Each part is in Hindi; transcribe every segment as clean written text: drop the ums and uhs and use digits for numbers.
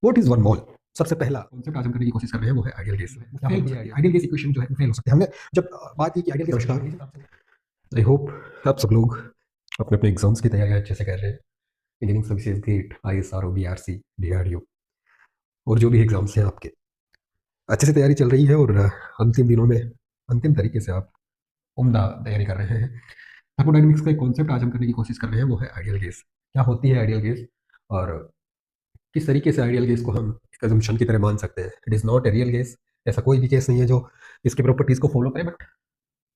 What is one mole? सबसे पहला कॉन्सेप्ट आज हम करने की कोशिश कर रहे हैं वो है ideal gas. Ideal gas equation जो है फेल हो सकती है। हमने जब बात की कि आइडियल गैस, नमस्कार, आई होप आप सब लोग अपने अपने एग्जाम्स की तैयारी अच्छे से कर रहे हैं। Engineering services GATE, ISRO, BRC, DRDO और जो भी एग्जाम्स हैं आपके अच्छे से तैयारी चल रही है और अंतिम दिनों में अंतिम तरीके से आप उम्दा तैयारी कर रहे हैं। थर्मोडाइनमिक्स का एक कॉन्सेप्ट आज हम करने की कोशिश कर रहे हैं वो है आइडियल गैस। क्या होती है आइडियल गैस और किस तरीके से आइडियल गैस को हम एक assumption की तरह मान सकते हैं। It is not a real gas. ऐसा कोई भी केस नहीं है जो इसके प्रॉपर्टीज को फॉलो करे, बट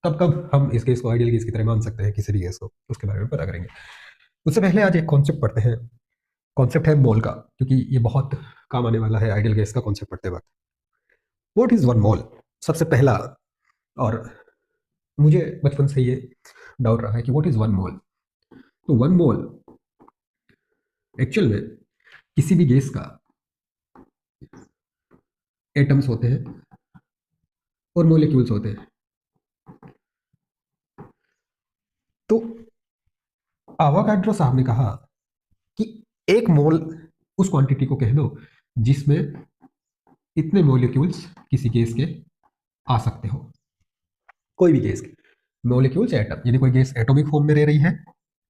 कब कब हम इस गैस को आइडियल गैस की तरह मान सकते हैं किसी भी गैस को, उसके बारे में पता करेंगे। उससे पहले आज एक कॉन्सेप्ट पढ़ते हैं। कॉन्सेप्ट है मोल का, क्योंकि ये बहुत काम आने वाला है आइडियल गैस का कॉन्सेप्ट पढ़ते वक्त। What is one mole? सबसे पहला, और मुझे बचपन से ये डाउट रहा है कि व्हाट इज वन मोल। तो वन मोल एक्चुअल में किसी भी गैस का एटम्स होते हैं और मोलिक्यूल्स होते हैं। तो आवागाड्रो साहब ने कहा कि एक मोल उस क्वांटिटी को कह दो जिसमें इतने मोलिक्यूल्स किसी गैस के आ सकते हो। कोई भी गैस के मोलिक्यूल्स या एटम, यदि कोई गैस एटॉमिक फॉर्म में रह रही है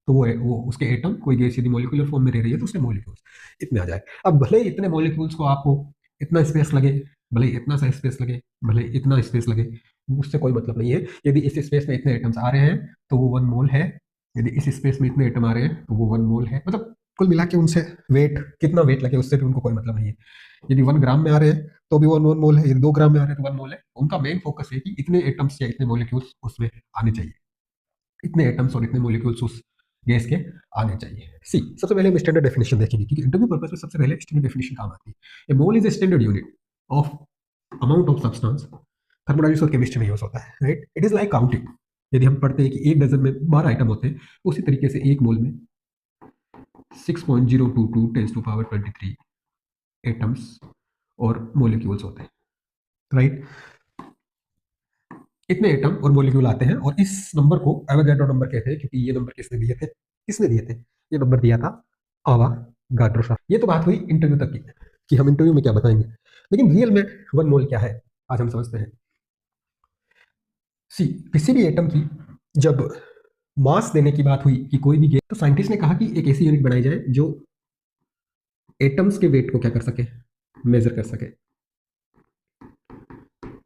तो वो उसके एटम, कोई गैस यदि मोलिकुलर फॉर्म में रह रही है तो उसके मोलिक्यूल्स इतने आ जाए। अब भले इतने मोलिक्यूल्स को आपको इतना स्पेस लगे, भले इतना सा स्पेस लगे, भले इतना स्पेस लगे, उससे कोई मतलब नहीं है। यदि इस स्पेस में इतने एटम्स आ रहे हैं तो वो वन मोल है, यदि इस स्पेस में इतने एटम आ रहे हैं तो वो वन मोल है। मतलब कुल मिला के उनसे वेट, कितना वेट लगे उससे भी उनको कोई मतलब नहीं है। यदि 1 ग्राम में आ रहे हैं तो भी वन वन मोल है, यदि 2 ग्राम में आ रहे हैं तो वन मोल है। उनका मेन फोकस है कि इतने एटम्स या इतने मोलिक्यूल्स उसमें आने चाहिए, इतने एटम्स और इतने मोलिक्यूल्स उस गैस के आने चाहिए। सी, सबसे पहले हम स्टैंडर्ड डेफिनेशन देखेंगे, क्योंकि इंटरव्यू पर्पस में सबसे पहले स्टैंडर्ड डेफिनेशन काम आती है। A mole is a standard unit of amount of substance. Thermodynamics और केमिस्ट्री में यूज होता है, right. It is like counting. यदि हम पढ़ते हैं कि एक डजन में 12 आइटम होते हैं, उसी तरीके से एक मोल में 6.022 टेंस टू पावर 23 एटम्स और मोलिक्यूल्स होते हैं, राइट। इतने एटम और मोलिक्यूल आते हैं और इस नंबर को एवोगाड्रो नंबर कहते हैं, क्योंकि ये नंबर किसने दिए थे? किसने दिए थे? ये नंबर दिया था आवागाड्रो साहब। ये तो बात हुई इंटरव्यू तक की कि हम इंटरव्यू में क्या बताएंगे, लेकिन रियल में वन मोल क्या है आज हम समझते हैं। सी, किसी भी एटम की जब मास देने की बात हुई कि कोई भी गैस, तो साइंटिस्ट ने कहा कि एक ऐसी यूनिट बनाई जाए जो एटम्स के वेट को क्या कर सके, मेजर कर सके।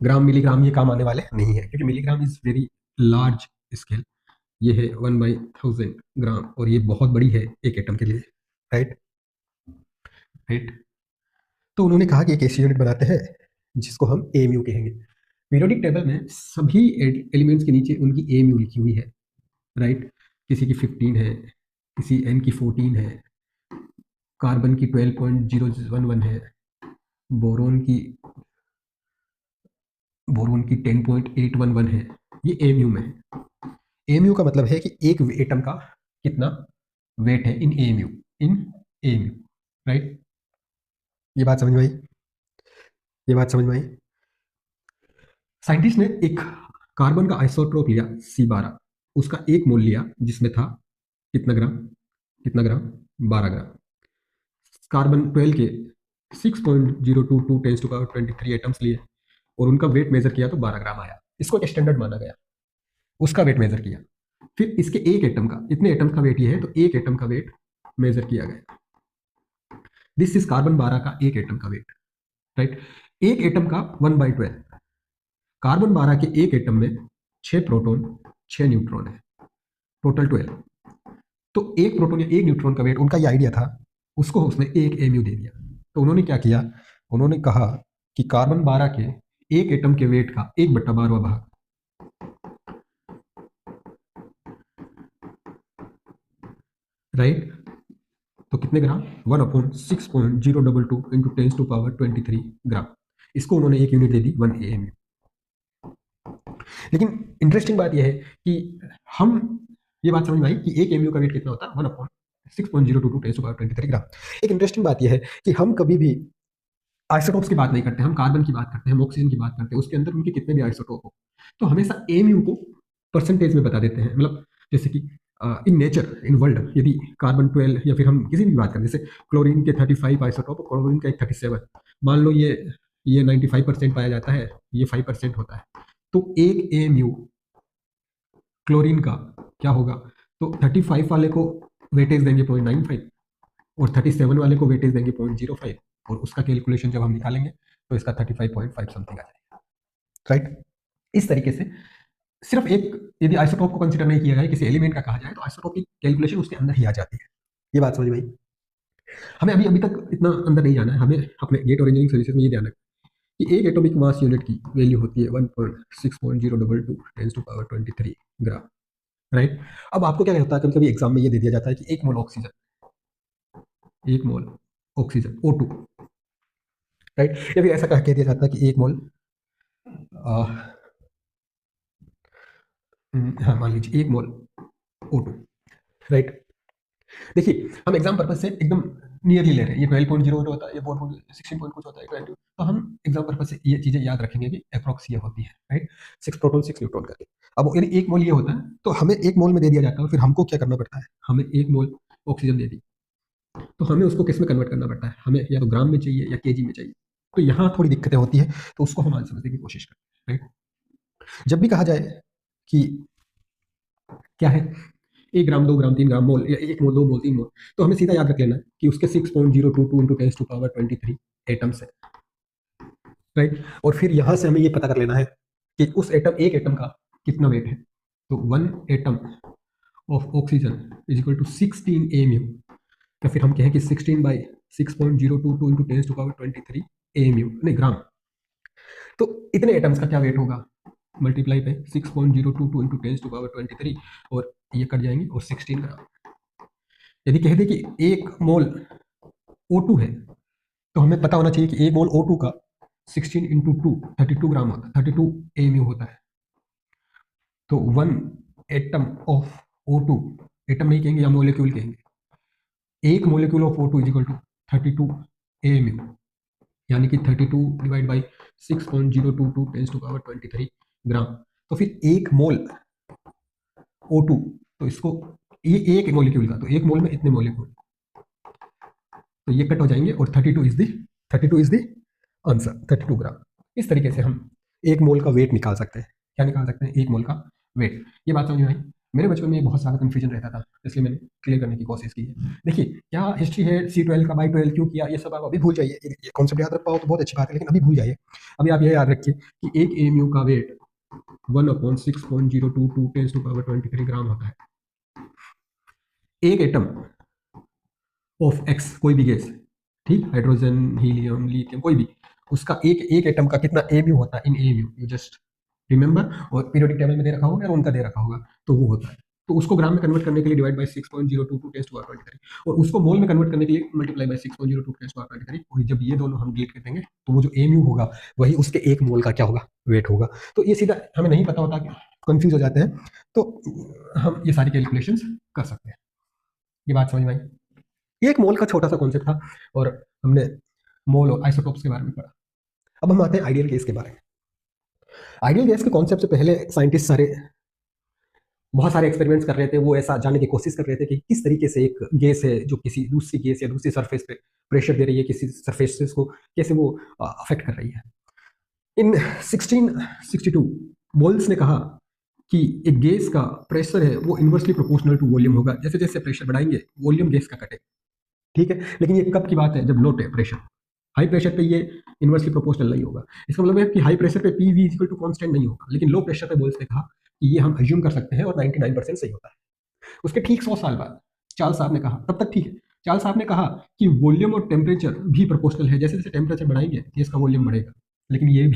ग्राम मिलीग्राम ये काम आने वाले नहीं है, क्योंकि milligram is very large scale. ये है 1/1000 ग्राम और ये बहुत बड़ी है एक एटम के लिए, राइट राइट। तो उन्होंने कहा कि एक ऐसी यूनिट बनाते हैं जिसको हम AMU कहेंगे। पीरियोडिक टेबल में सभी एलिमेंट्स के नीचे उनकी AMU लिखी हुई है, राइट। किसी की 15 है, किसी N की 14 है, कार्बन की 12.011 है, बोरोन की 10.811 है। ये AMU में है। AMU का मतलब है कि एक एटम का कितना वेट है इन AMU, राइट। ये बात समझ में आई? ये बात समझ में आई? साइंटिस्ट ने एक कार्बन का आइसोटोप लिया C12, उसका एक मोल लिया जिसमें था कितना ग्राम, 12 ग्राम। कार्बन 12 के 6.022 टेंस टू पावर 23 एटम्स लिए और उनका वेट मेजर किया तो 12 ग्राम आया। इसको एक स्टैंडर्ड माना गया, उसका वेट मेजर किया। फिर इसके एक एटम का, इतने एटम का वेट ये है तो एक एटम का वेट मेजर किया गया। दिस इज कार्बन 12 का एक एटम का वेट, राइट। एक एटम का 1/12। कार्बन 12 के एक एटम में 6 प्रोटॉन 6 न्यूट्रॉन है, टोटल 12। तो एक प्रोटॉन या एक न्यूट्रॉन का वेट, उनका ये आइडिया था, उसको उसने एक AMU दे दिया। तो उन्होंने क्या किया, उन्होंने कहा कि कार्बन 12 के एक एटम के वेट का 1/12वां भाग, राइट। तो कितने ग्राम? 1/6.022 इंटू टेंस टू पावर 23 ग्राम। इसको उन्होंने एक यूनिट दे दी 1 AMU। लेकिन इंटरेस्टिंग बात यह है कि हम ये बात समझ में आई कि एक AMU का वेट कितना होता है? 1/6.022 टेंस टू पावर 23 ग्राम। एक इंटरेस्टिंग बात यह है कि हम कभी भी आइसोटोप्स की बात नहीं करते, हम कार्बन की बात करते हैं, हम ऑक्सीजन की बात करते हैं, उसके अंदर उनके कितने भी आइसोटोप हो, तो हमेशा AMU को परसेंटेज में बता देते हैं। मतलब जैसे कि इन नेचर, इन वर्ल्ड, यदि कार्बन 12 या फिर हम किसी भी बात करें, जैसे क्लोरीन के 35 आइसोटोप और क्लोरीन का एक 37, मान लो ये 95% पाया जाता है, ये 5% होता है, तो एक एमयू क्लोरीन का क्या होगा? तो 35 वाले को वेटेज देंगे 0.95 और 37 वाले को वेटेज देंगे 0.05, और उसका कैलकुलेशन जब हम निकालेंगे तो इसका 35.5 समथिंग आ जाएगा, राइट? इस तरीके से सिर्फ एक, यदि आइसोटोप को कंसीडर नहीं किया जाए, किसी एलिमेंट का कहा जाए, तो आइसोटोप की कैलकुलेशन उसके अंदर ही आ जाती है। ये बात समझ में आई? हमें अभी तक इतना अंदर नहीं जाना है, हमें अपने गेट और इंजीनियरिंग सर्विसेज में ये ध्यान रखना है कि एक एटॉमिक मास यूनिट की वैल्यू होती है 1.6.022 tens to power 23 gram, right? अब आपको क्या होता है, कभी कभी एग्जाम में ये दे दिया जाता है कि 1 मोल ऑक्सीजन, 1 मोल ऑक्सीजन O2, राइट? या फिर ऐसा कह दिया जाता है कि 1 मोल, हाँ मान लीजिए 1 मोल O2, राइट? देखिए हम एग्जाम पर्पज से एकदम नियरली ले रहे हैं, ये 12.0 होता है, ये 4.16 पॉइंट कुछ होता है, 12, तो हम एग्जाम पर्पज से ये चीजें याद रखेंगे कि अप्रोक्स ये होती है, राइट? 6 प्रोटॉन 6 न्यूट्रॉन करके। अब यदि 1 मोल ये होता है तो हमें 1 मोल में दे दिया जाता है, फिर हमको क्या करना पड़ता है, हमें 1 मोल ऑक्सीजन दे दी तो हमें उसको किस में कन्वर्ट करना पड़ता है, हमें या तो ग्राम में चाहिए या केजी में चाहिए, तो यहाँ थोड़ी दिक्कतें होती है, तो उसको हम आज समझने की कोशिश करते हैं, राइट? जब भी कहा जाए कि क्या है 1 ग्राम 2 ग्राम 3 ग्राम मोल, या 1 मोल 2 मोल 3 मोल, तो हमें सीधा याद रख लेना है कि उसके 6.022 इंटू 10 टू पावर 23 एटम्स है, राइट? और फिर यहाँ से हमें ये पता कर लेना है कि उस एटम, एक एटम का कितना वेट है, तो 1 atom of oxygen is equal to 16 AMU, या फिर हम कहें कि 16 by 6.022 into 10 to power 23 AMU, नहीं ग्राम। तो इतने एटम्स का क्या वेट होगा, मल्टीप्लाई पे 6.022 इंटू 10 टू पावर 23, और ये कट जाएंगे, और 16 ग्राम। यदि कह दे कि 1 मोल O2 है, तो हमें पता होना चाहिए कि 1 मोल O2 का 16 इंटू 2 32 ग्राम होता है, 32 एमयू होता है। तो 1 एटम ऑफ O2, एटम नहीं कहेंगे या मोलिक्यूल कहेंगे, 1 molecule of O2 is equal to 32 AMU, यानी कि 32 divide by 6.022 tens to power 23 gram. तो फिर 1 मोल O2, तो इसको ये एक मोलिक्यूल का, तो 1 मोल में इतने मोलिक्यूल, तो ये कट हो जाएंगे, और 32 इज द आंसर, 32 ग्राम। इस तरीके से हम 1 मोल का वेट निकाल सकते हैं। क्या निकाल सकते हैं? 1 मोल का वेट। ये बात समझ में आई? मेरे बचपन में बहुत सारा कन्फ्यूजन रहता था, इसलिए मैंने क्लियर करने की कोशिश की है। देखिए क्या हिस्ट्री है, C12 का बाई 12 क्यों किया, ये सब आप अभी भूल जाइए। ये कॉन्सेप्ट याद रख पाओ तो बहुत अच्छी बात है, लेकिन अभी भूल जाइए। अभी आप ये याद रखिए कि 1 एमयू का वेट 1/6.022 टेंस टू पावर 23 ग्राम होता है। एक एटम ऑफ एक्स, कोई भी गैस, ठीक, हाइड्रोजन, हीलियम, लिथियम, कोई भी, उसका एक एटम का कितना एमयू होता है, इन एमयू, यू जस्ट रिमेंबर, और पीरियोडिक टेबल में दे रखा होगा या उनका दे रखा होगा, तो वो होता है। तो उसको ग्राम में कन्वर्ट करने के लिए डिवाइड बाई 6.022 टेस्ट टू पावर 23, और उसको मोल में कन्वर्ट करने के लिए मल्टीप्लाई बाई 6.02 टेस्ट टू पावर 23, और जब ये दोनों हम डिलीट कर देंगे तो वो जो एमयू होगा वही उसके 1 मोल का क्या होगा, वेट होगा। तो ये सीधा हमें नहीं पता होता, कंफ्यूज हो जाते हैं, तो हम ये सारी कैलकुलेशंस कर सकते हैं। ये बात समझ में आई? ये एक मोल का छोटा सा कॉन्सेप्ट था, और हमने मोल और आइसोटोप्स के बारे में पढ़ा। अब हम आते हैं आइडियल गैस के बारे में। आइडियल गैस के कॉन्सेप्ट से पहले साइंटिस्ट बहुत सारे एक्सपेरिमेंट्स कर रहे थे, वो ऐसा जानने की कोशिश कर रहे थे कि किस तरीके से एक गैस है जो किसी दूसरी गैस या दूसरी सरफेस पे प्रेशर दे रही है, किसी सरफेसेस को कैसे वो अफेक्ट कर रही है। इन 1662 बोल्स ने कहा कि एक गैस का प्रेशर है वो इन्वर्सली प्रोपोर्शनल टू वॉल्यूम होगा, जैसे जैसे प्रेशर बढ़ाएंगे वॉल्यूम गैस का घटेगा, ठीक है। लेकिन ये कब की बात है? जब लो प्रेशर, हाई प्रेशर पे ये इन्वर्सली प्रोपोर्शनल नहीं होगा। इसका मतलब है कि हाई प्रेशर पे P V equal to constant नहीं होगा, लेकिन लो प्रेशर पे बोल्स ने कहा कि ये हम अज्यूम कर सकते हैं, और 99% सही होता है। उसके ठीक 100 साल बाद चार्ल्स साहब ने कहा, तब तक ठीक है, चार्ल्स साहब ने कहा कि वॉल्यूम और टेम्परेचर भी प्रोपोर्शनल है, जैसे जैसे टेम्परेचर बढ़ाएंगे गैस का वॉल्यूम बढ़ेगा। लेकिन ये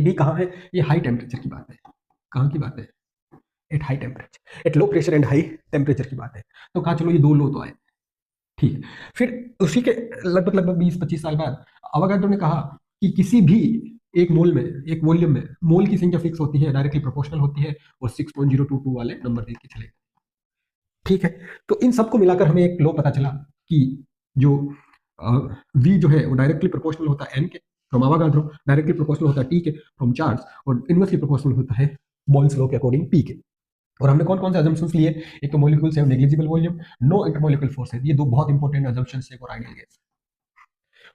भी कहाँ है? ये हाई टेम्परेचर की बात है। कहाँ की बात है? At high temperature, at low pressure and high temperature की बात है। तो कहा चलो ये 2 लो तो आए, ठीक है। फिर उसी के लगभग 20-25 साल बाद अवागाड्रो ने कहा कि किसी भी एक मोल में, एक वॉल्यूम में मोल की संख्या फिक्स होती है, डायरेक्टली प्रोपोर्शनल होती है, और 6.022 वाले नंबर दे के चले, ठीक है। तो इन सबको मिलाकर हमें एक लॉ पता चला कि जो v जो है वो डायरेक्टली प्रोपोर्शनल होता है n के फ्रॉम अवागाड्रो, डायरेक्टली प्रोपोर्शनल होता है t के फ्रॉम चार्ल्स, और इनवर्सली प्रोपोर्शनल होता है बोल्स लॉ के अकॉर्डिंग p के। और हमने कौन कौन से अजम्पशंस लिए? एक तो molecules have negligible volume, no intermolecule forces, ये दो बहुत इंपॉर्टेंट अजम्पशंस है for ideal gas.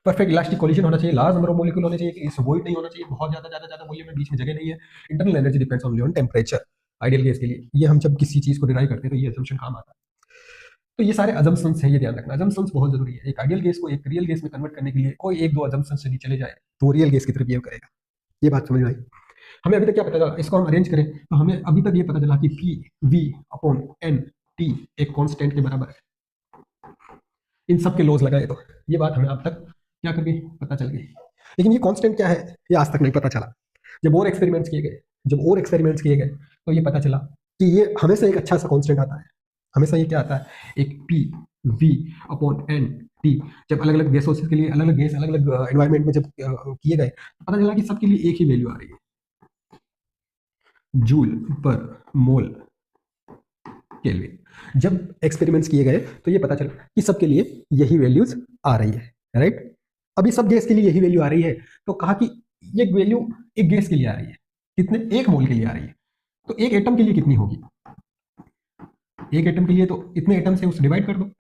Perfect elastic collision होना चाहिए, लार्ज नंबर ऑफ मॉलिक्यूल होने चाहिए, इस वॉइड नहीं होना चाहिए, बहुत ज्यादा वॉल्यूम में बीच में जगह नहीं है, internal energy depends only on temperature ideal gas के लिए। ये हम जब किसी चीज को डिराइव करते हैं तो ये अजम्पशन काम आता है। तो ये सारे अजम्पशंस है, ये ध्यान रखना, अजम्पशंस बहुत जरूरी है। एक आइडियल गैस को एक रियल गैस में कन्वर्ट करने के लिए कोई एक दो अजम्पशंस यदि चले जाए तो रियल गैस की तरफ बिहेव करेगा। ये बात समझ में आई? हमें अभी तक क्या पता चला, इसको हम अरेंज करें तो हमें अभी तक ये पता चला कि P V upon N T एक कांस्टेंट के बराबर है, इन सब के लॉज लगाए तो ये बात हमें अब तक क्या कर गई, पता चल गई। लेकिन ये कांस्टेंट क्या है ये आज तक नहीं पता चला। जब और एक्सपेरिमेंट्स किए गए तो ये पता चला कि ये हमेशा एक अच्छा सा कांस्टेंट आता है, हमेशा ये क्या आता है, एक P V upon N T. जब अलग अलग गैसों के लिए अलग अलग गैस अलग अलग एनवायरमेंट में जब किए गए तो पता चला कि सबके लिए एक ही वैल्यू आ रही है, जूल पर मोल केल्विन। जब एक्सपेरिमेंट्स किए गए तो ये पता चला कि सबके लिए यही वैल्यूज आ रही है, राइट। अभी सब गैस के लिए यही वैल्यू आ रही है, तो कहा कि ये वैल्यू एक गैस के लिए आ रही है, कितने, एक मोल के लिए आ रही है, तो एक एटम के लिए कितनी होगी, एक एटम के लिए तो इतने एटम से उसे डिवाइड कर दो,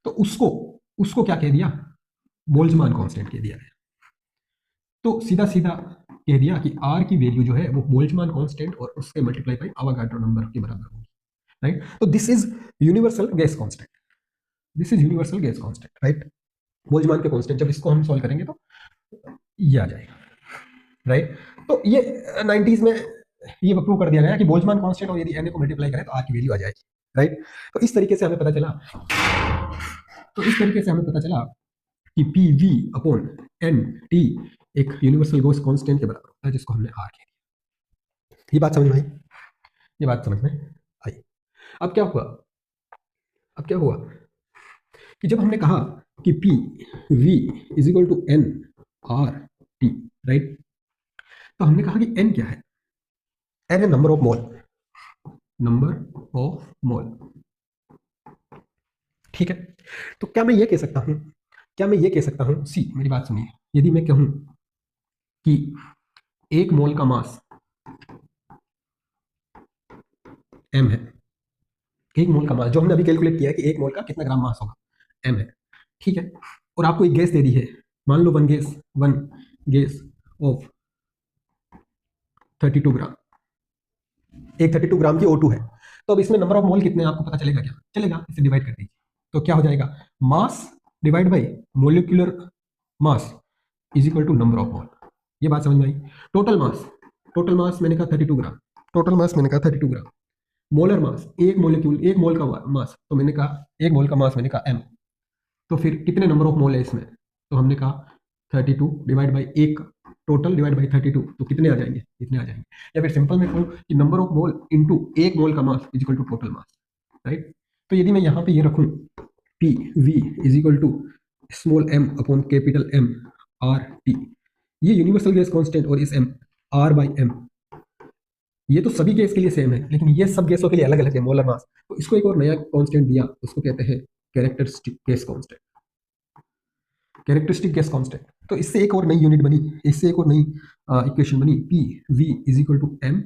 तो उसको उसको क्या कह दिया, बोल्ट्जमान कांस्टेंट कह दिया है। तो सीधा सीधा कह दिया कि आर की वैल्यू जो है वो बोल्ट्जमान कांस्टेंट और उससे मल्टीप्लाई बाई अवोगाड्रो नंबर के बराबर होगी, राइट। तो this is universal gas constant, this is universal gas constant, right. Boltzmann के कांस्टेंट जब इसको हम सॉल्व करेंगे तो ये आ जाएगा, राइट। तो ये 90s में ये प्रूव कर दिया गया कि बोल्ट्जमान कांस्टेंट और यदि एन को मल्टीप्लाई करें तो आर की वैल्यू आ जाएगी, राइट। तो इस तरीके से हमें पता चला, कि P V upon N T एक यूनिवर्सल गैस कांस्टेंट के बराबर होता है, जिसको हमने आर कह दिया। ये बात समझ में आई? ये बात समझ में आई। अब क्या हुआ, कि जब हमने कहा कि P V is equal to N R T, right, तो हमने कहा कि एन क्या है, एन है नंबर ऑफ मोल, ठीक है। तो क्या मैं ये कह सकता हूं, सी मेरी बात सुनिए, यदि मैं कहूं कि एक मोल का मास m है, एक मोल का मास जो हमने अभी कैलकुलेट किया है कि एक मोल का कितना ग्राम मास होगा, m है, ठीक है। और आपको एक गैस दे दी है, मान लो वन गैस ऑफ 32 ग्राम, एक 32 ग्राम की O2 है। तो अब इसमें नंबर ऑफ मोल कितने आपको पता चलेगा, क्या चलेगा, इसे डिवाइड कर दीजिए तो क्या हो जाएगा, mass divide by molecular mass is equal to number of mole. ये बात समझ में आई? टोटल मास मैंने कहा 32 ग्राम, मोलर मास, एक मोल का मास, तो मैंने कहा एक मोल का मास मैंने कहा m, तो फिर कितने नंबर ऑफ मोल है इसमें, तो हमने कहा 32 डिवाइड बाई एक, टोटल डिवाइड बाई 32, तो कितने आ जाएंगे, इतने आ जाएंगे। या फिर सिंपल में कहूँ कि नंबर ऑफ मोल इंटू एक मोल का mass is equal to total mass, right. तो यदि मैं यहाँ पे ये रखूँ P V is equal to small m upon capital M R T, ये यूनिवर्सल गैस कांस्टेंट और इस m r बाई m, ये तो सभी गैस के लिए सेम है, लेकिन ये सब गैसों के लिए अलग अलग है मोलर मास, तो इसको एक और नया कांस्टेंट दिया, उसको कहते हैं कैरेक्टरिस्टिक गैस कांस्टेंट। तो इससे एक और नई यूनिट बनी, इससे एक और नई इक्वेशन बनी, P V is equal to M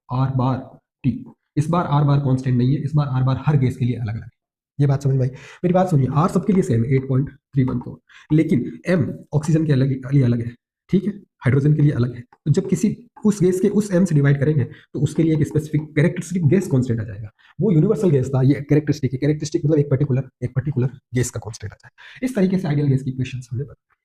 R bar T. इस बार आर बार कांस्टेंट नहीं है, इस बार आर बार हर गैस के लिए अलग अलग है। ये बात समझ में आई? मेरी बात सुनिए, आर सबके लिए सेम है 8.314, लेकिन एम ऑक्सीजन के लिए अलग है, ठीक है, हाइड्रोजन के लिए अलग है। तो जब किसी उस गैस के उस एम से डिवाइड करेंगे तो उसके लिए एक स्पेसिफिक कैरेक्टरिस्टिक गैस कांस्टेंट आ जाएगा, वो यूनिवर्सल गैस था, ये कैरेक्टरिस्टिक मतलब एक पर्टिकुलर गैस का कांस्टेंट आता है। इस तरीके से आइडियल गैस की इक्वेशंस हमने बताई।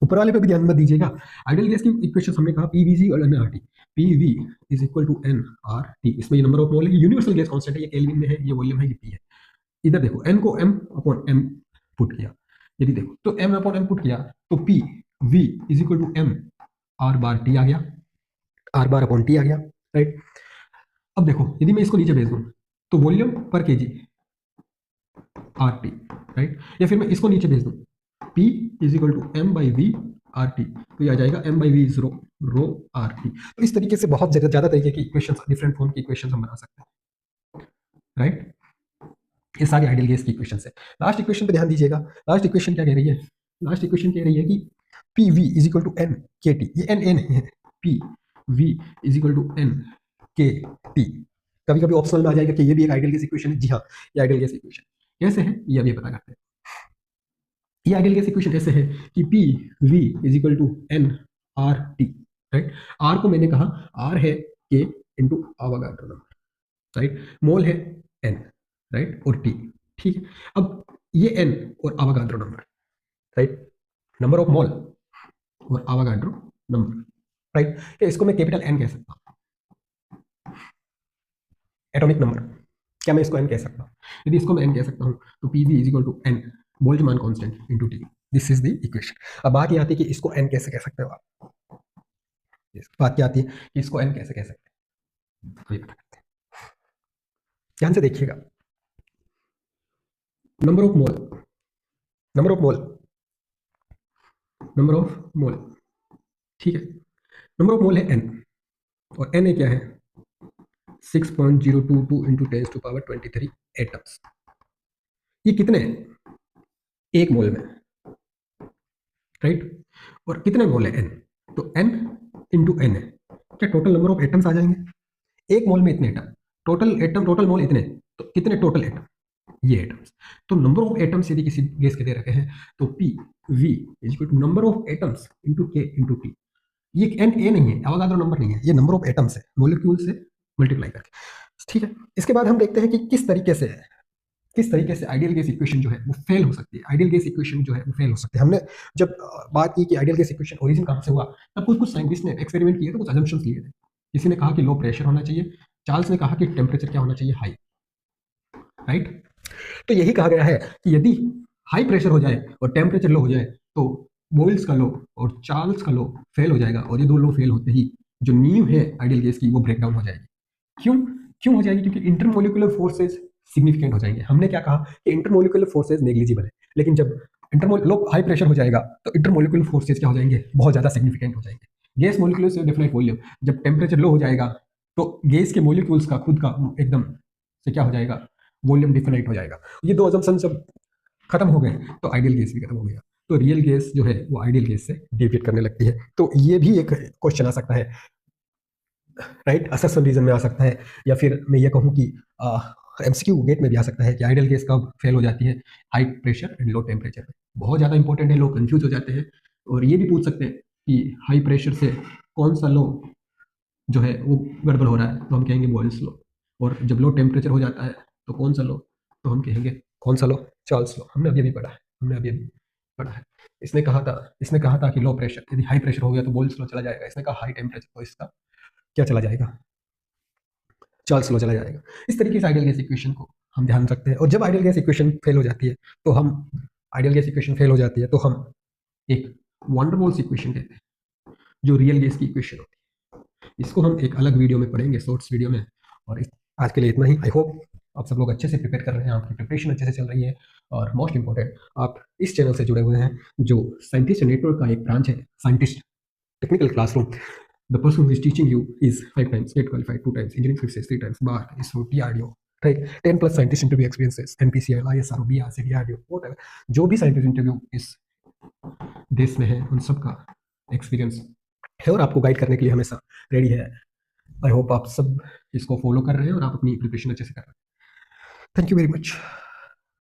ऊपर वाले पे भी ध्यान मत दीजिएगा, आइडियल गैस की इक्वेशंस हमने कहा पीवीजी और NRT, PV is equal to NRT, इसमें ये नंबर ऑफ मोल है, यूनिवर्सल गैस कांस्टेंट है, ये केल्विन में है, ये वॉल्यूम है, ये पी है। इधर देखो n को m अपॉन m पुट किया, यदि देखो तो m अपॉन m पुट किया तो p v is equal to m r bar t आ गया, r बार अपॉन t आ गया, राइट। अब देखो यदि मैं इसको नीचे भेज दूं तो वॉल्यूम पर केजी आर टी, राइट, या फिर मैं इसको नीचे भेज दूं p is equal to m by V R T, तो ये आ जाएगा m by V is rho R T. तो इस तरीके से बहुत ज्यादा तरीके की इक्वेशंस, डिफरेंट फॉर्म की इक्वेशंस हम बना सकते हैं, राइट। ये सारी आइडियल गैस की इक्वेशन है। लास्ट इक्वेशन पे ध्यान दीजिएगा, लास्ट इक्वेशन क्या कह रही है, लास्ट इक्वेशन कह रही है कि P V is equal to N K T, ये एन नहीं है, P V is equal to N K T, कभी कभी ऑप्शनल में आ जाएगा कि ये भी एक आइडियल गैस इक्वेशन है। जी हाँ, ये आइडियल गैस इक्वेशन कैसे है ये अभी पता करते हैं। ये आइडियल गैस इक्वेशन ऐसे है कि P V is equal to N R T, right. R को मैंने कहा आर है K into Avogadro number, right. Mole है एन, राइट, और टी, ठीक है। अब ये एन और Avogadro number, right, number of mole और आवागाड्रो नंबर, राइट। तो इसको मैं कैपिटल एन कह सकता हूँ, एटॉमिक नंबर। क्या मैं इसको एन कह सकता हूँ? यदि इसको मैं एन कह सकता हूँ तो P V is equal to N Boltzmann constant into T. This is the equation. अब बात ये आती है कि इसको एन कैसे कह सकते हो आप। बात क्या आती है कि इसको एन कैसे कह सकते हैं, अभी पता करते हैं। ध्यान से देखिएगा, number of mole, number of mole, number of मोल, ठीक है। नंबर ऑफ मोल है एन, और एन ए क्या है 6.022 इंटू 10⁻23 एटम्स। ये कितने हैं एक मोल में, राइट। और कितने मोल है एन, तो एन इंटू एन है, क्या टोटल नंबर ऑफ एटम्स आ जाएंगे। एक मोल में इतने atom, total atom, total mole इतने, तो कितने टोटल एटम, ये एटम्स। तो नंबर ऑफ एटम्स यदि किसी गैस के दे रखे हैं तो P V is equal to number of atoms into K into T. ये एन ए नहीं है, अवोगाद्रो नंबर नहीं है, ये नंबर ऑफ एटम्स है मॉलिक्यूल से मल्टीप्लाई करके, ठीक है। इसके बाद हम देखते हैं कि किस तरीके से आइडियल गैस इक्वेशन जो है वो फेल हो सकती है। आइडियल गैस इक्वेशन जो है वो फेल हो सकती है। हमने जब बात की कि आइडियल गैस इक्वेशन ओरिजिन कहाँ से हुआ, तब कुछ कुछ साइंटिस्ट ने एक्सपेरिमेंट किए, तो कुछ अजम्पशंस लिए थे। किसी ने कहा कि लो प्रेशर होना चाहिए, चार्ल्स ने कहा कि टेम्परेचर क्या होना चाहिए, हाई, राइट। तो यही कहा गया है कि यदि हाई प्रेशर हो जाए और टेम्परेचर लो हो जाए तो बोयल्स का लो और चार्ल्स का लो फेल हो जाएगा, और ये दो लो फेल होते ही जो नींव है आइडियल गैस की वो ब्रेक डाउन हो जाएगी। क्यों क्यों हो जाएगी? क्योंकि इंटरमोलिकुलर फोर्सेज सिग्निफिकेंट हो जाएंगे। हमने क्या कहा कि इंटरमोलिकुलर फोर्सेज नेग्लिजिबल है, लेकिन जब लो हाई प्रेशर हो जाएगा तो इंटरमोलिकुलर फोर्सेज क्या हो जाएंगे, बहुत ज्यादा सिग्निफिकेंट हो जाएंगे। गैस मोलिकुलर से डेफिनेट वॉल्यूम, जब टेम्परेचर लो हो जाएगा तो गैस के मोलिक्यूल्स का खुद का एकदम से क्या हो जाएगा, वॉल्यूम डिफिनाइट हो जाएगा। ये दो अजम्पशन जब खत्म हो गए तो आइडियल गैस भी खत्म हो गया, तो रियल गैस जो है वो आइडियल गैस से डेविएट करने लगती है। तो ये भी एक क्वेश्चन आ सकता है, राइट, असर्शन रीजन में आ सकता है, या फिर मैं ये कहूँ कि एमसीक्यू गेट में भी आ सकता है कि आइडियल गैस कब फेल हो जाती है, high pressure and low temperature में। बहुत ज़्यादा इंपॉर्टेंट है, लोग कंफ्यूज हो जाते हैं। और ये भी पूछ सकते हैं कि हाई प्रेशर से कौन सा लो जो है वो गड़बड़ हो रहा है, तो हम कहेंगे बॉयल्स लो। और जब लो टेम्परेचर हो जाता है तो कौन सा लो, तो हम कहेंगे कौन सा लो, चार्ल्स लो। हमने अभी पढ़ा है, हमने अभी पढ़ा है। इसने कहा था कि लो प्रेशर, यदि हाई प्रेशर हो गया तो बॉयल्स लो चला जाएगा। इसने कहा हाई टेम्परेचर, तो इसका क्या चला जाएगा, चार्ल्स लो चला जाएगा। इस तरीके से आइडियल गैस इक्वेशन को हम ध्यान रखते हैं। और जब आइडियल गैस इक्वेशन फेल हो जाती है तो हम एक वंडरवॉल्स इक्वेशन कहते हैं, जो रियल गैस की इक्वेशन होती है। इसको हम एक अलग वीडियो में पढ़ेंगे, शॉर्ट्स वीडियो में। और आज के लिए इतना ही। आई होप आप सब लोग अच्छे से प्रिपेयर कर रहे हैं, आपकी प्रिपरेशन अच्छे से चल रही है। और मोस्ट इंपॉर्टेंट, आप इस चैनल से जुड़े हुए हैं जो साइंटिस्ट नेटवर्क का एक ब्रांच है, scientist technical classroom. The person who is teaching you is 5 times GATE qualified, 2 times engineering success, 3 times bar, ISRO, DRDO, right? 10 plus scientist interview experiences, NPCL, ISRO, BRC, DRDO, whatever. जो भी साइंटिस्ट इंटरव्यू इस देश में है उन सब का एक्सपीरियंस है और आपको गाइड करने के लिए हमेशा रेडी है। आई होप आप सब इसको फॉलो कर रहे हैं और आप अपनी प्रिपरेशन अच्छे से कर रहे हैं। Thank you very much.